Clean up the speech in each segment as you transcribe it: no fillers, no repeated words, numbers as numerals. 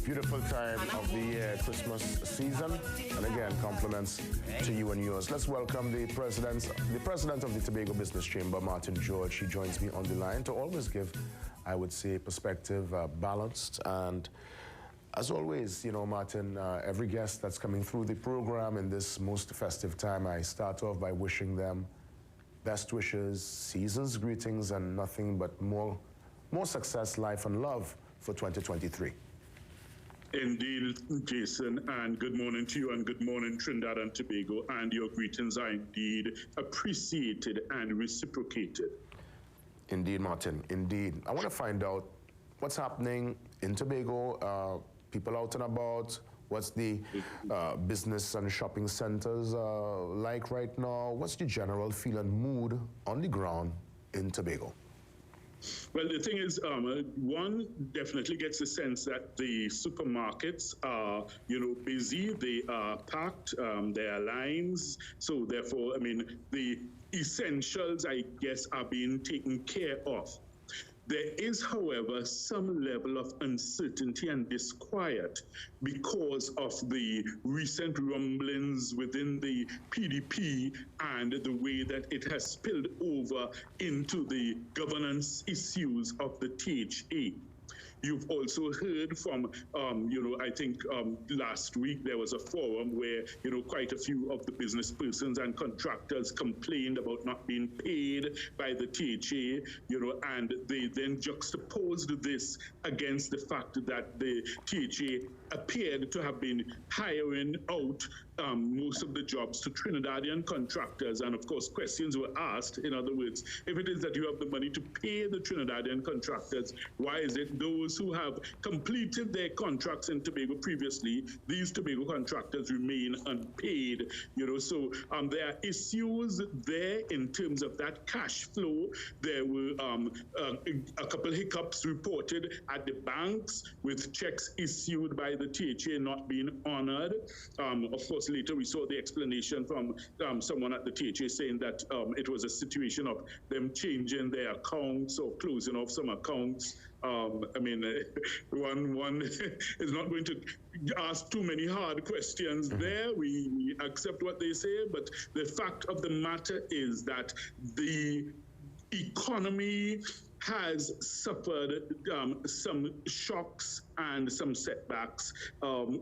beautiful time of the year, Christmas season. And again, compliments to you and yours. Let's welcome the president of the Tobago Business Chamber, Martin George. He joins me on the line to always give, I would say, perspective, balanced. And as always, you know, Martin, every guest that's coming through the program in this most festive time, I start off by wishing them best wishes, season's greetings, and nothing but more success, life, and love for 2023. Indeed, Jason, and good morning to you, and good morning, Trinidad and Tobago, and your greetings are indeed appreciated and reciprocated. Indeed, Martin, indeed. I want to find out what's happening in Tobago, people out and about. What's the business and shopping centers like right now? What's the general feel and mood on the ground in Tobago? Well, the thing is, one definitely gets the sense that the supermarkets are, busy. They are packed. There are lines. So therefore, I mean, the essentials, I guess, are being taken care of. There is, however, some level of uncertainty and disquiet because of the recent rumblings within the PDP and the way that it has spilled over into the governance issues of the THA. You've also heard from, I think last week there was a forum where, quite a few of the business persons and contractors complained about not being paid by the THA, and they then juxtaposed this against the fact that the THA appeared to have been hiring out most of the jobs to Trinidadian contractors. And of course, questions were asked. In other words, if it is that you have the money to pay the Trinidadian contractors, why is it those who have completed their contracts in Tobago previously, these Tobago contractors remain unpaid? So there are issues there in terms of that cash flow. There were a couple hiccups reported at the banks with checks issued by the THA not being honored. Of course, later we saw the explanation from someone at the THA saying that it was a situation of them changing their accounts or closing off some accounts. I mean, one is not going to ask too many hard questions there. We accept what they say, but the fact of the matter is that the economy has suffered some shocks and some setbacks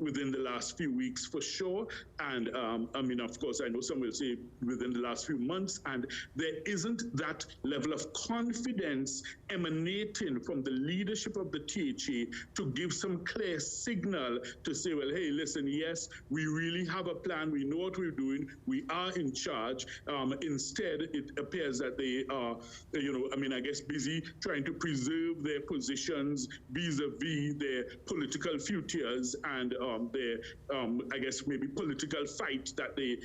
within the last few weeks for sure. And of course, I know some will say within the last few months, and there isn't that level of confidence emanating from the leadership of the THA to give some clear signal to say, well, hey, listen, yes, we really have a plan. We know what we're doing. We are in charge. Instead, it appears that they are, I guess, busy trying to preserve their positions vis-a-vis their political futures and their, I guess, maybe political fight that they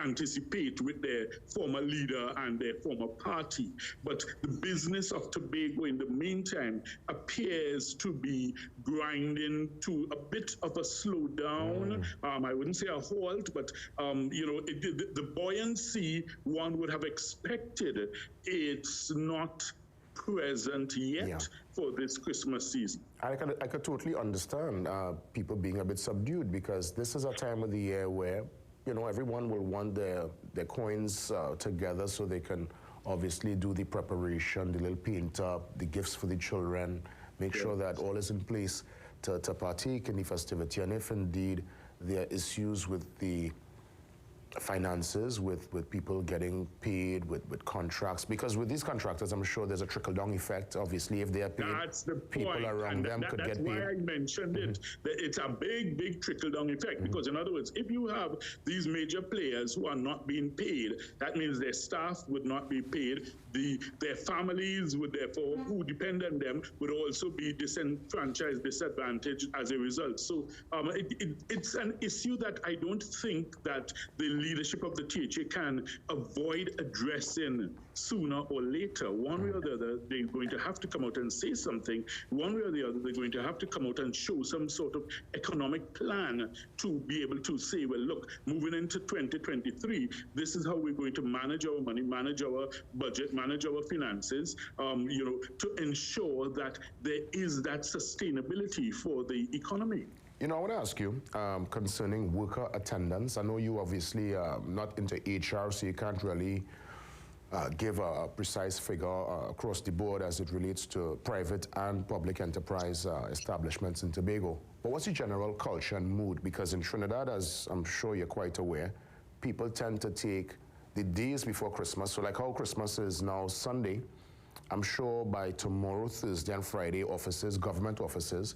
anticipate with their former leader and their former party. But the business of Tobago in the meantime appears to be grinding to a bit of a slowdown. I wouldn't say a halt, but, the buoyancy one would have expected, it's not present yet for this Christmas season. I could totally understand people being a bit subdued, because this is a time of the year where, everyone will want their coins together so they can obviously do the preparation, the little paint up, the gifts for the children, make sure that all is in place to partake in the festivity. And if indeed there are issues with the finances, with people getting paid, with contracts, because with these contractors, I'm sure there's a trickle-down effect. Obviously, if they're paid, that's the people point. around them could get paid. That's why I mentioned it. It's a big trickle-down effect, because in other words, if you have these major players who are not being paid, that means their staff would not be paid. Their families would therefore, who depend on them, would also be disenfranchised, disadvantaged as a result. So it's an issue that I don't think that the leadership of the THA can avoid addressing sooner or later. One way or the other, they're going to have to come out and say something. One way or the other, they're going to have to come out and show some sort of economic plan to be able to say, well, look, moving into 2023, this is how we're going to manage our money, manage our budget, manage our finances, to ensure that there is that sustainability for the economy. I want to ask you concerning worker attendance. I know you obviously not into HR, so you can't really give a precise figure across the board as it relates to private and public enterprise establishments in Tobago. But what's the general culture and mood? Because in Trinidad, as I'm sure you're quite aware, people tend to take the days before Christmas. So like how Christmas is now Sunday, I'm sure by tomorrow, Thursday and Friday, offices, government offices,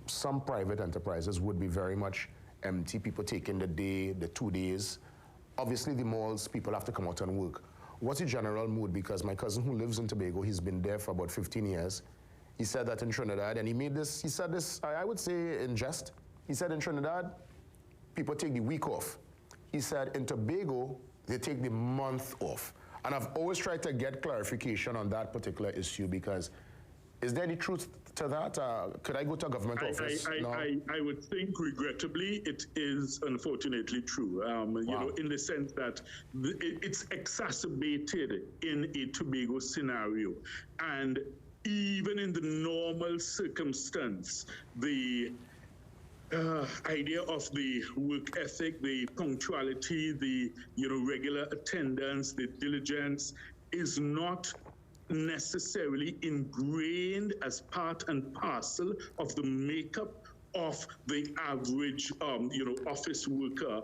some private enterprises would be very much empty, people taking the day, the 2 days. Obviously, the malls, people have to come out and work. What's the general mood? Because my cousin who lives in Tobago, he's been there for about 15 years. He said that in Trinidad, and he said this, I would say in jest. He said in Trinidad, people take the week off. He said in Tobago, they take the month off. And I've always tried to get clarification on that particular issue because is there any truth to that? Could I go to a government office? I would think, regrettably, it is unfortunately true. In the sense that it's exacerbated in a Tobago scenario. And even in the normal circumstance, the idea of the work ethic, the punctuality, the regular attendance, the diligence is not necessarily ingrained as part and parcel of the makeup of the average, office worker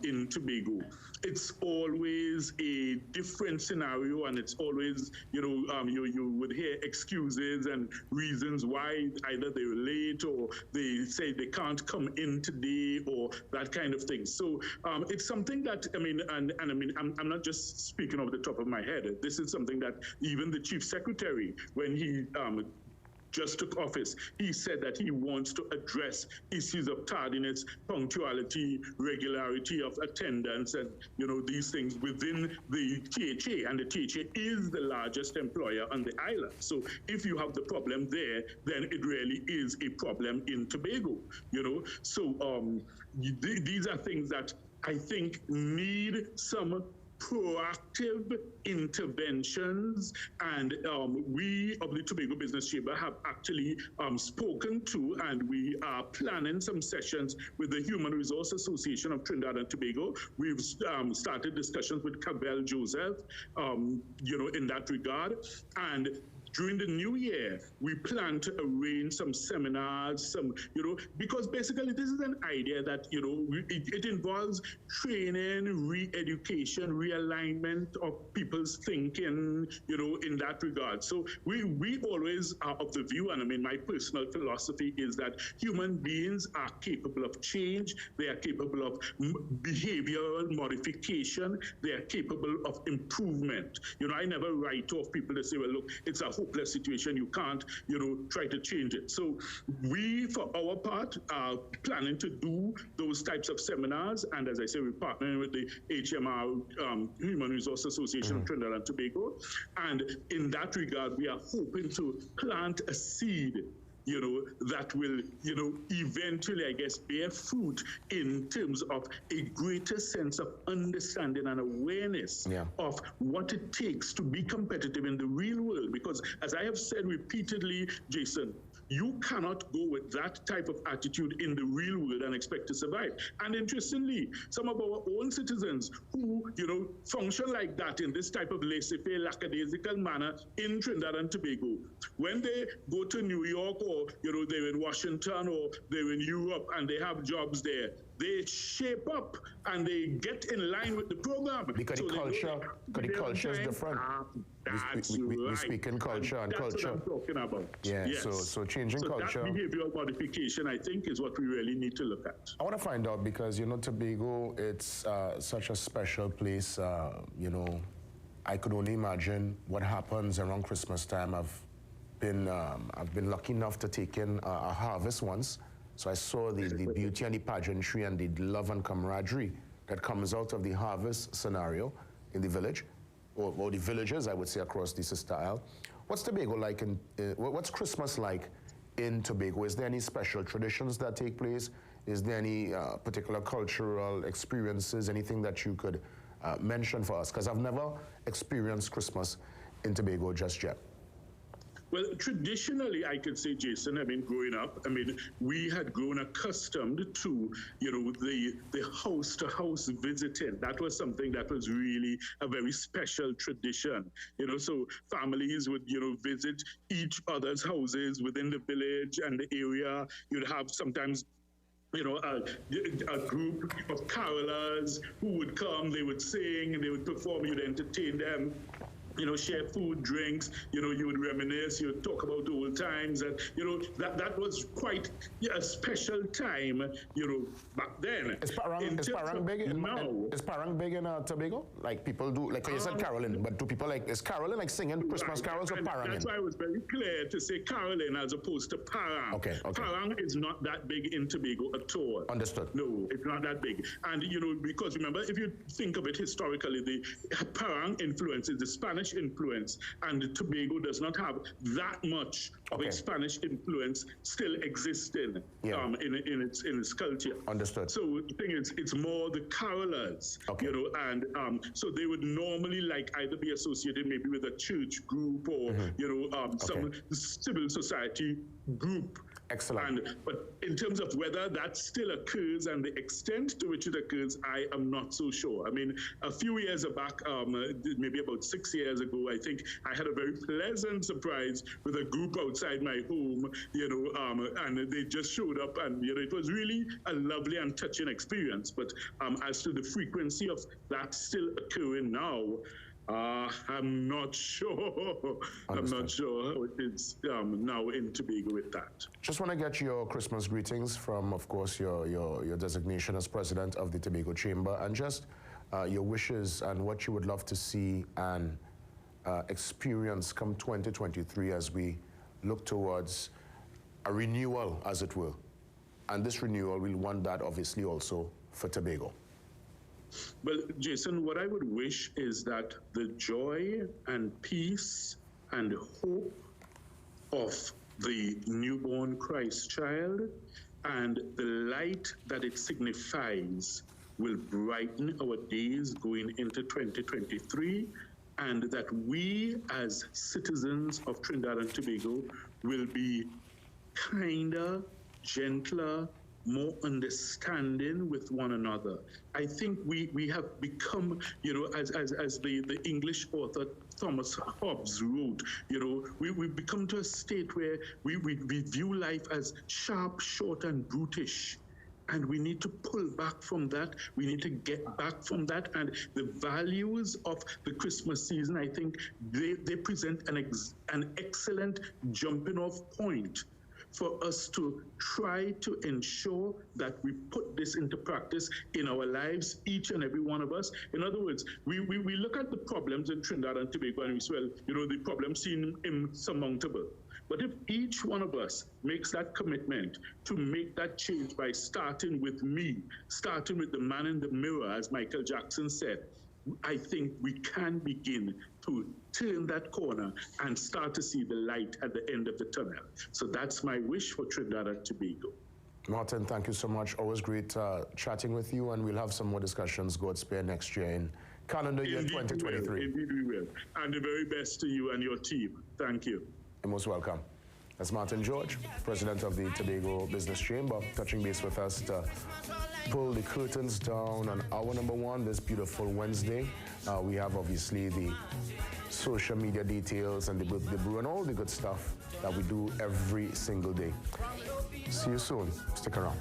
in Tobago. It's always a different scenario, and it's always, you would hear excuses and reasons why either they're late or they say they can't come in today or that kind of thing. So it's something that, I'm not just speaking off the top of my head. This is something that even the Chief Secretary, when he just took office, he said that he wants to address issues of tardiness, punctuality, regularity of attendance, and these things within the THA. And the THA is the largest employer on the island. So if you have the problem there, then it really is a problem in Tobago. So these are things that I think need some proactive interventions, and we of the Tobago Business Chamber have actually spoken to, and we are planning some sessions with the Human Resource Association of Trinidad and Tobago. We've started discussions with Cabell Joseph, in that regard, and during the new year, we plan to arrange some seminars, because basically this is an idea that, it involves training, re-education, realignment of people's thinking, in that regard. So we always are of the view, and my personal philosophy is that human beings are capable of change, they are capable of behavioral modification, they are capable of improvement. I never write off people to say, well, look, it's a hopeless situation, you can't, try to change it. So we, for our part, are planning to do those types of seminars, and as I say, we're partnering with the HMR, Human Resource Association of Trinidad and Tobago, and in that regard, we are hoping to plant a seed that will, eventually, I guess, bear fruit in terms of a greater sense of understanding and awareness of what it takes to be competitive in the real world. Because as I have said repeatedly, Jason, you cannot go with that type of attitude in the real world and expect to survive. And interestingly, some of our own citizens who, function like that in this type of laissez-faire, lackadaisical manner in Trinidad and Tobago, when they go to New York or, they're in Washington or they're in Europe and they have jobs there, they shape up and they get in line with the program. Because the culture is different. We speak in culture and that's culture. That's what I'm talking about. Yeah, yes. so changing culture. That behavioral modification, I think, is what we really need to look at. I want to find out because, Tobago, it's such a special place. I could only imagine what happens around Christmas time. I've been lucky enough to take in a harvest once. So I saw the beauty and the pageantry and the love and camaraderie that comes out of the harvest scenario in the village, or the villages, I would say, across the Sister Isle. What's Tobago like what's Christmas like in Tobago? Is there any special traditions that take place? Is there any particular cultural experiences, anything that you could mention for us? Because I've never experienced Christmas in Tobago just yet. Well, traditionally, I could say, Jason, I mean, growing up, I mean, we had grown accustomed to, the house-to-house visiting. That was something that was really a very special tradition. So families would, visit each other's houses within the village and the area. You'd have sometimes a group of carolers who would come, they would sing, and they would perform, you'd entertain them. Share food, drinks, you would reminisce, you would talk about old times, and, that was quite a special time, back then. Is Parang big in Tobago? Like people do, like you said caroling, but do people is caroling like singing Christmas carols or Parang? That's why I was very clear to say caroling as opposed to Parang. Okay. Parang is not that big in Tobago at all. Understood. No, it's not that big. And, because remember, if you think of it historically, the Parang influence is the Spanish influence, and Tobago does not have that much of a Spanish influence still existing in its culture. Understood. So the thing is, it's more the carolers, and so they would normally either be associated maybe with a church group or some civil society group. Excellent. But in terms of whether that still occurs and the extent to which it occurs, I am not so sure. I mean, a few years back, maybe about 6 years ago, I think I had a very pleasant surprise with a group outside my home, and they just showed up, and it was really a lovely and touching experience. But as to the frequency of that still occurring now, I'm not sure. I'm not sure how it is now in Tobago with that. Just want to get your Christmas greetings from, of course, your designation as president of the Tobago Chamber, and just your wishes and what you would love to see and experience come 2023 as we look towards a renewal, as it were. And this renewal, we'll want that obviously also for Tobago. Well, Jason, what I would wish is that the joy and peace and hope of the newborn Christ child and the light that it signifies will brighten our days going into 2023, and that we as citizens of Trinidad and Tobago will be kinder, gentler, more understanding with one another. I think we have become, as the English author Thomas Hobbes wrote, we've become to a state where we view life as sharp, short, and brutish. And we need to pull back from that. We need to get back from that. And the values of the Christmas season, I think they present an excellent jumping off point for us to try to ensure that we put this into practice in our lives, each and every one of us. In other words, we look at the problems in Trinidad and Tobago and we say, well, the problems seem insurmountable. But if each one of us makes that commitment to make that change by starting with me, starting with the man in the mirror, as Michael Jackson said, I think we can begin to turn that corner and start to see the light at the end of the tunnel. So that's my wish for Trinidad and Tobago. Martin, thank you so much. Always great chatting with you, and we'll have some more discussions, God spare, next year in calendar year 2023. Indeed we will. And the very best to you and your team. Thank you. You're most welcome. That's Martin George, president of the Tobago Business Chamber, touching base with us to pull the curtains down on hour number one this beautiful Wednesday. We have obviously the social media details and the brew and all the good stuff that we do every single day. See you soon. Stick around.